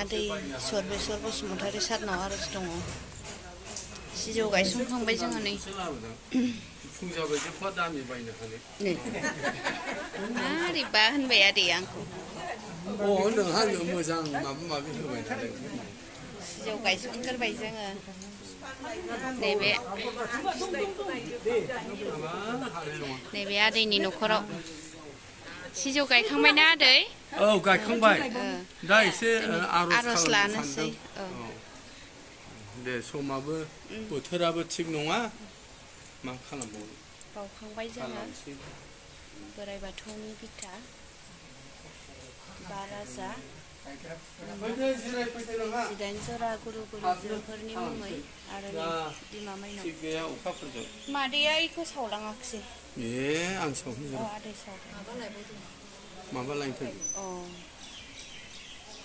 आदै सरबेसर बसुमतारी सारनाव आर'ज दङ सिजौ गायसनखांबाय जोङो नै मारैबा होनबाय आदैया आंखौ सिजौ गायसनग्रोबाय जोङो नैबे आदैनि न'खराव सिजौ गायखांबायना आदै औ गायखांबाय दा एसे आर'ज लानोसै दे समाबो बोथोराबो थिग नङा मा खालामबावनो बावखांबाय जोङो बोराइ बाथौनि बिथा बा राजा 18 जरा गुरु गुरुफोरनि मुङै आरो बिमा माइनाव मादैया इखौ सावलाङाखिसै आं सावहैयो आदै सावदों माबा लायनो फैदों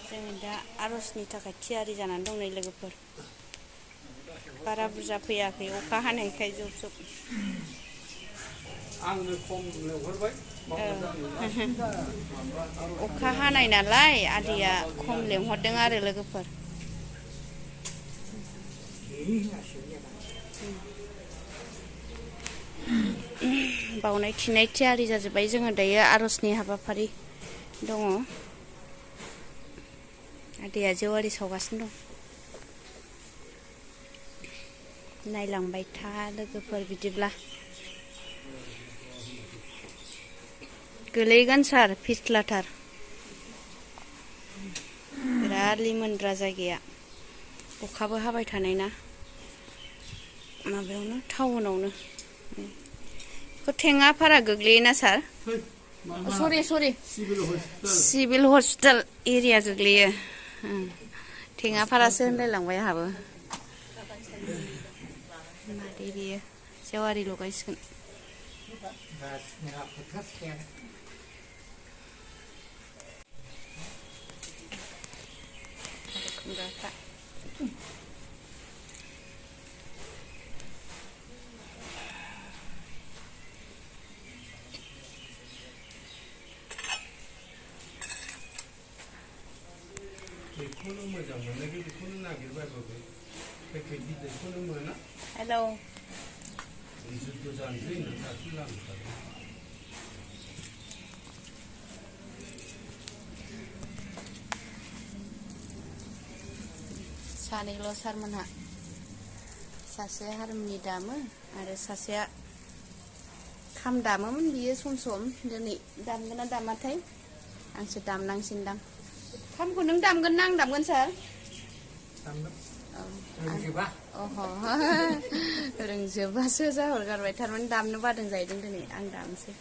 जों दा आर'जनि थाखाय थियारि जानानै दं नै लोगोफोर बारा बुरजा फैयाखै अखा हानायखाय जुब जुब आंनो खम लेंहरबाय अखा हानाय नालाय आदैया खम लेंहरदों आरो लोगोफोर बावनाय थिनाय थियारि जाजोब्बाय जोङो दायो आर'जनि हाबाफारि दङ आदैया जेवारि सावगासिनो दं नायलांबाय था लोगोफोर बिदिब्ला गोलैगोन सार फिस्लाथार बिराद लिमोनद्रा जायगाया अखाबो हाबाय थानाय ना माबायावनो टाउनावनो थेङाफारा गोग्लैयोना सार सरि सिभिल हस्पिटाल एरिया गोग्लैयो थेङाफारासो होनलायलांबाय आंहाबो मादै बियो जेवारि लगायसिगोन बेखौनो मोजां मोनो बेखौनो नागिरबायबाबो एखे गिदिरखौनो मोना हेलौ जुद्ध जानोसै होननानै दाख्लै लाबोखादों सानैल' सारमोनहा सासे हारमुनि दामो आरो सासेया खाम दामोमोन बियो सम सम दिनै दामगोन ना दामाथाय आंसो दामनांसिनदां खामखौ नों दामगोन ना आं दामगोन सार रोंजोबासो जाहरगारबाय थारमाने दामनो बादों जाहैदों दिनै आं दामसै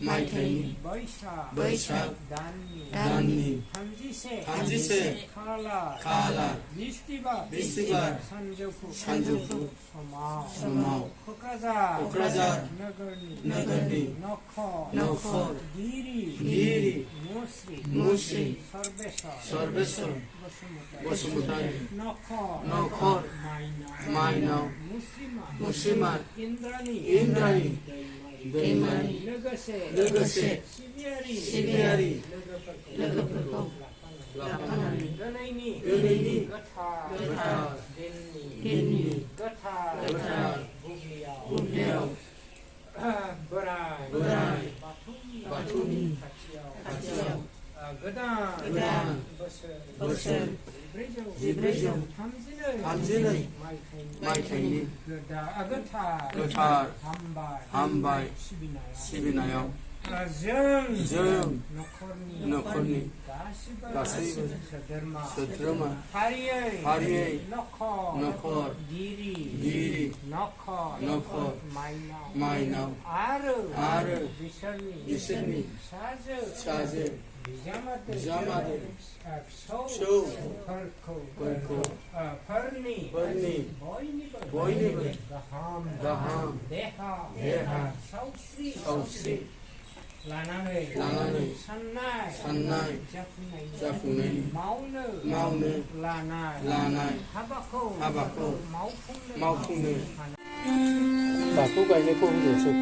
मायथाइनि बैसाग दाननि 31 खालार बिस्तिबार सानजौफु समाव क'क्राझार नोगोरनि नखर गिरि मुस्रि सर्बेसर बसुमतारी नखर माइनाव मुस्रिमान इन्द्राणी दैमारि लोगोसे सिबियारि लोगोफोरखौ लाफानानै दिनैनि गोथार बुब्लियाव बोराइ बाथौनि खाथियाव गोदान बोसोर 1432 मायथाइनि गोथार हामबाय सिबिनायाव जों न'खरनि गासैबो सोद्रोमा फारियै नखर गिरि नखर माइनाव आरो बिसोरनि फिसाजो बिजामादै फिसौफोरनि बयनिबो गाहाम देहा सावस्रि लानानै साननाय जाफुंनायनि मावनो लानाय हाबाखौ मावफुंनो बाथौ गायनायखौ होनोसै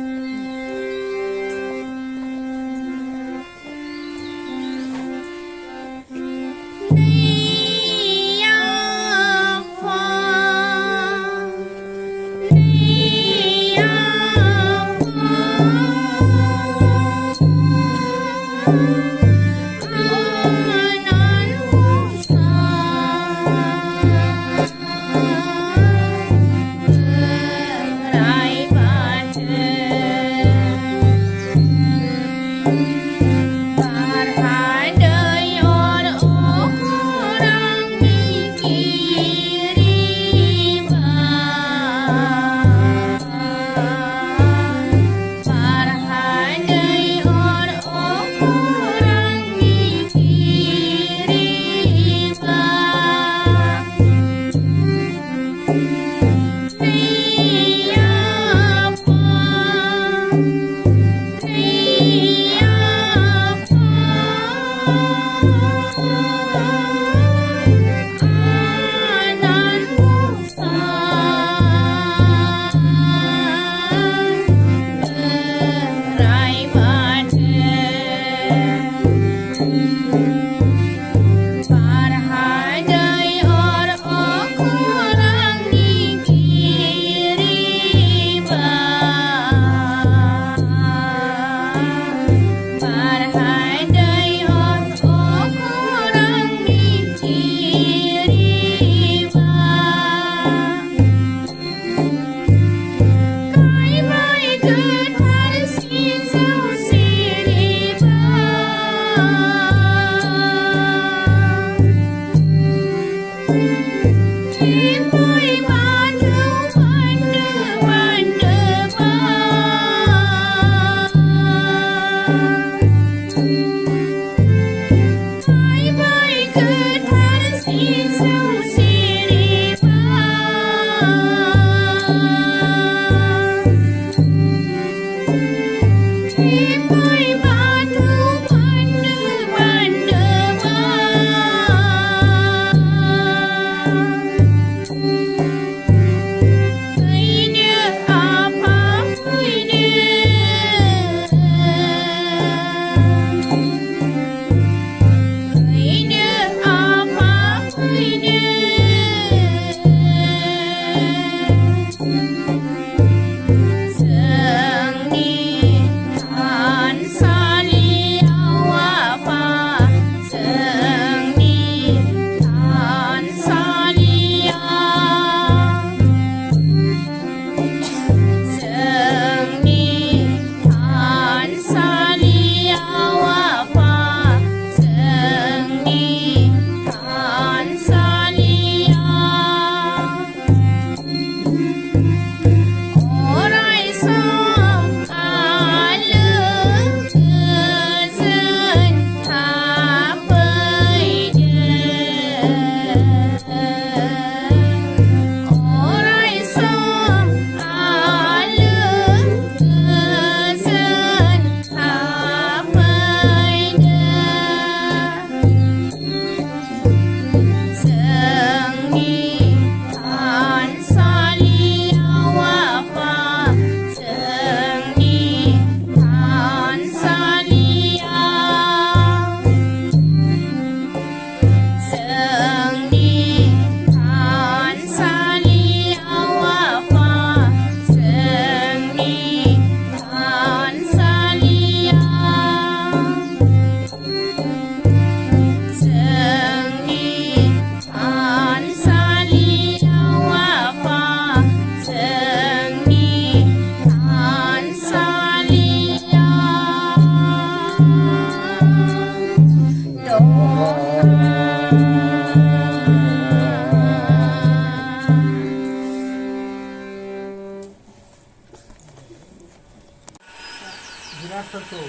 जिरादफोरखौ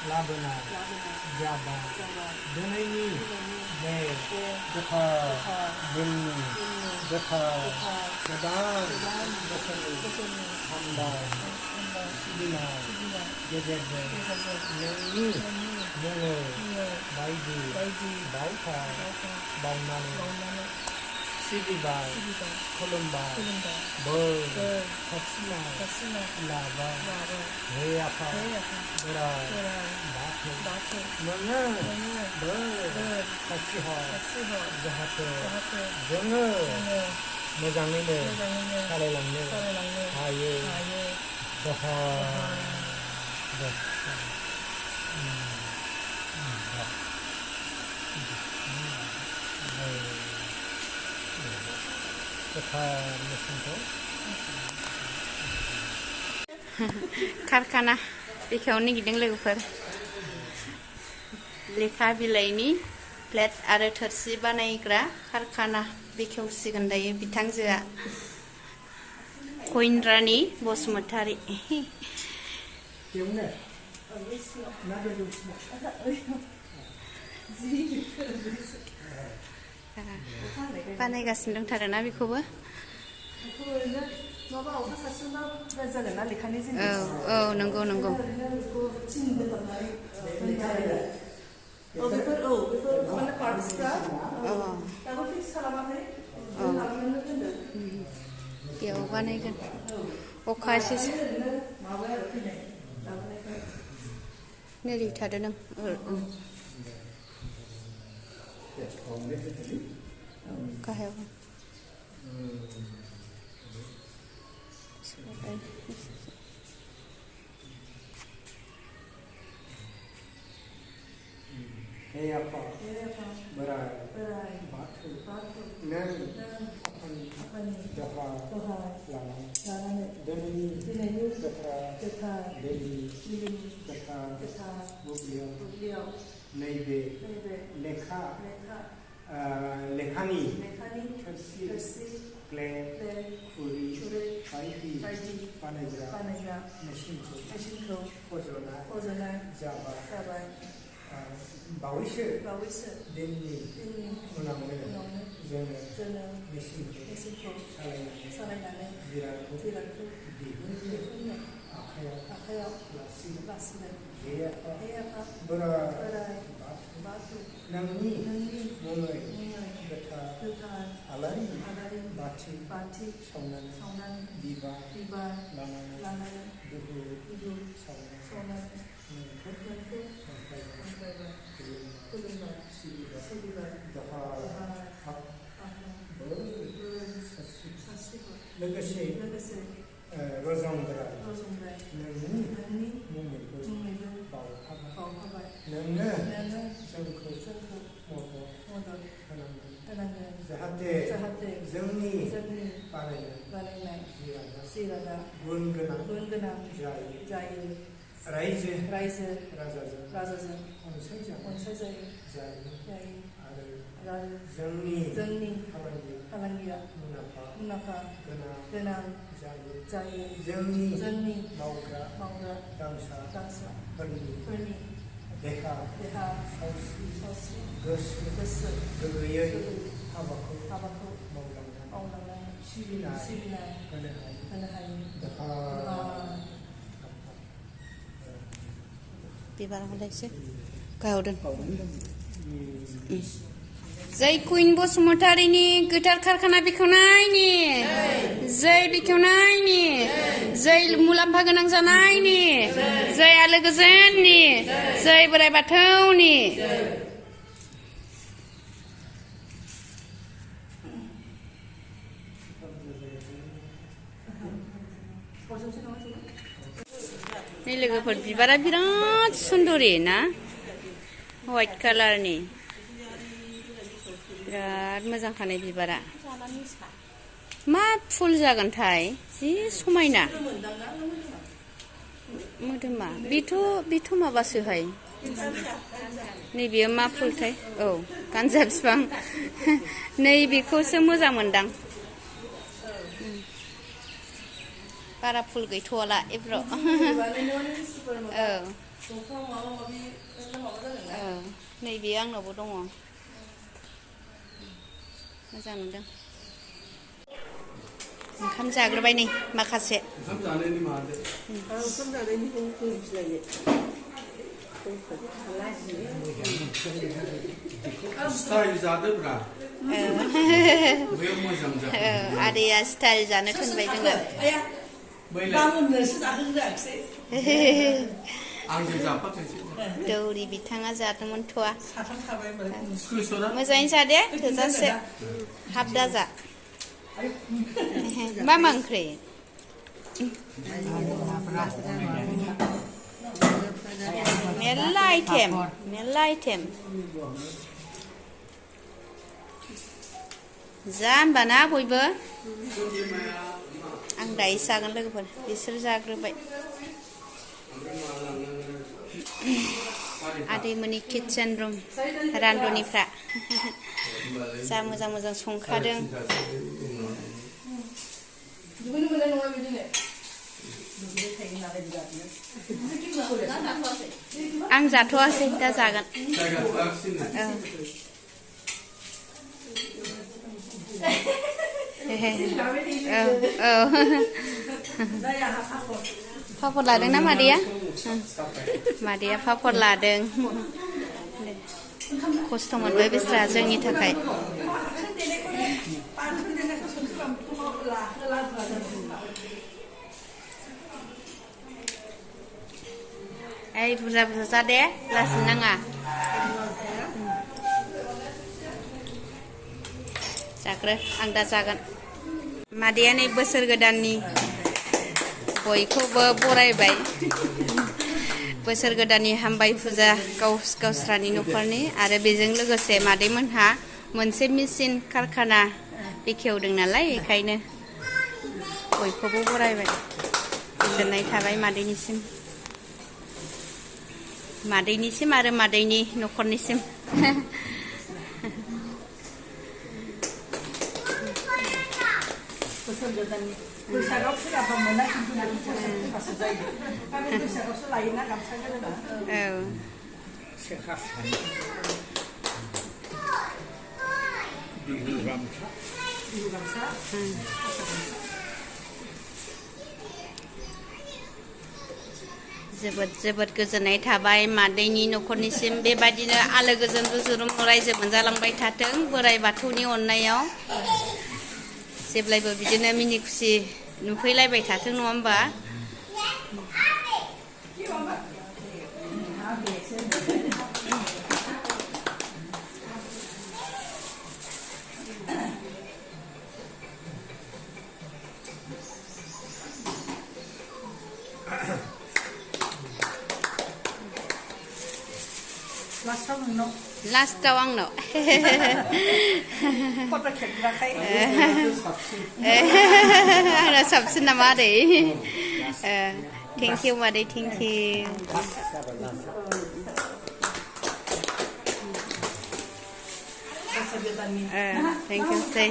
लाबोना जाबा दिनैनि बे गोथार दिननि गोथार गोदान बोसोरनि हामबाय सिबिनाय गेजेरजों नोंनि मुङै बायदि बावथाय बावनानै सिबिबाय खुलुमबाय बोर सारस्रिनाय लाबाय हे आफा बोराइ बाथौ नोङो बोर सारस्रिहर जाहाथे जोङो मोजाङैनो सालायलांनो हायो कारखाना बेखेवनो नागिरदों लोगोफोर लेखा बिलाइनि प्लेट आरो थोरसि बानायग्रा कारखाना बेखेवसिगोन दायो बिथांजोआ कइनरानि बसुमतारी बानायगासिनो दंथारोना बेखौबो औ नंगौ बेयाव बानायगोन अखा एसे नेरि थादो नों गाहायाव हे आफा बोराइ बाथौ नों आफानि दाहार लानानै दिनैनि गोथार दैनि गोथार बुब्लियाव नैबे लेखानि थोरसि प्लेट खुरै बायदि बानायग्रा मेसिनखौ फज'नाय जाबाय बावैसो दिननि उनावनो जोङो मेसिनखौ सालायनानै जिरादखौ दिहुननो आखायाव लासिगोन हे आफा बोराइ बाथौ नोंनि मुङै गोथार आलारि बाथि सावनानै बिबार लानानै दुहु सावनानै खुलुमबाय सिबिबाय लोगोसे रजंब्रा नोंनि मुङैबो बावफाबाय नोंनो जोंखौ मदद होनांगोन जाहाथे जोंनि बानायनाय जिरादा गुन गोनां जायो रायजो राजाजों अनसायजायो आरो जोंनि फालांगिया मुलाम्फा गोनां जायो जोंनि मावग्रा दांसाफोरनि देहा सावस्रि गोसो गोग्गोयै हाबाखौ मावलांनानै सिबिनाय होनो हायो बिबार हलायसै गाहायाव दोन जै कुइन बसुमतारीनि गोथार कारखाना बेखेवनायनि जै बेखेवनायनि जै मुलाम्फा गोनां जानायनि जै आलो गोजोननि जै बोराइ बाथौनि नै लोगोफोर बिबारा बिराद सुन्दरि ना व्हाइट कालारनि बिराद मोजां खानाय बिबारा मा फुल जागोनथाय जि समायना मोदोमा बेथ' माबासोहाय नैबेयो मा फुलथाय औ गानजा बिफां नैबेखौसो मोजां मोनदां बारा फुल गैथ'ला एब्र' नैबे आंनावबो दङ मोजां नुदों ओंखाम जाग्रोबाय नै माखासे ओंखाम जानायनि मादो ओंखाम जानायनि स्टाइल जादोब्रा आदैया स्टाइल जानो थिनबाय जोंना दौरि बिथाङा जादोंमोनथ' मोजाङै जादे थोजासे हाब दाजा मा ओंख्रि मेरला आइटेम जा होमबाना बयबो आं दायो जागोन लोगोफोर बिसोर जाग्रोबाय आदैमोननि किटचेन रुम रान्दनिफ्रा जा मोजां संखादों आं जाथ'वासै दा जागोन पापर लादों ना मादैया मादैया पापर लादों खस्थ' मोनबाय बिस्रा जोंनि थाखाय ओइ बुरजा जादे लासै नाङा जाग्रो आं दा जागोन मादैया नै बोसोर गोदाननि बयखौबो बरायबाय बोसोर गोदाननि हामबाय फुजा गावस्रानि न'खरनि आरो बेजों लोगोसे मादैमोनहा मोनसे मेसिन कारखाना बेखेवदों नालाय बेखायनो बयखौबो बरायबाय गोजोननाय थाबाय मादैनिसिम आरो मादैनि न'खरनिसिम बैसागाव फैयाबा मोना खिन्थु फैबासो जायो आरो बैसागावसो लायोना गामसा गोदाना बिहु गामसा जोबोद गोजोननाय थाबाय मादैनि न'खरनिसिम बेबादिनो आलो गोजोन रुजु रुमु रायजो मोनजालांबाय थाथों बोराइ बाथौनि अननायाव जेब्लायबो बिदिनो मिनि खुसि नुफैलायबाय थाथों नङा होमबा लास्टाव आंनाव आंना साबसिन नामा आदै थेंक इउ मादै थेंक इउ थेंक इउ सै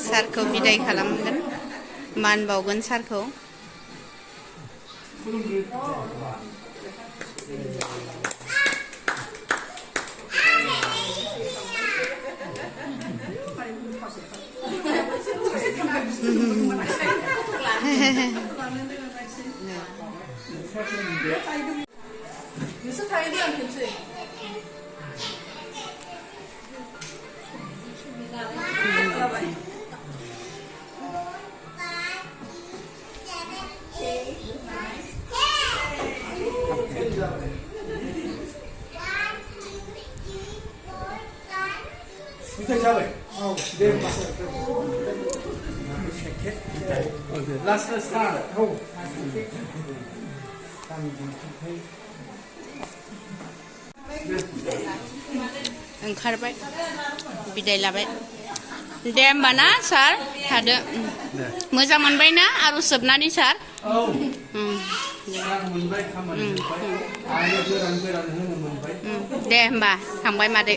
सारखौ बिदाय खालामगोन मान बावगोन सारखौ ओंखारबाय बिदाय लाबाय दे होमबा ना सार थादो मोजां मोनबायना आर'ज जोबनानै सार औ मोनबाय खामानि जोब्बाय आरो गोरान होनो मोनबाय दे होमबा थांबाय मादै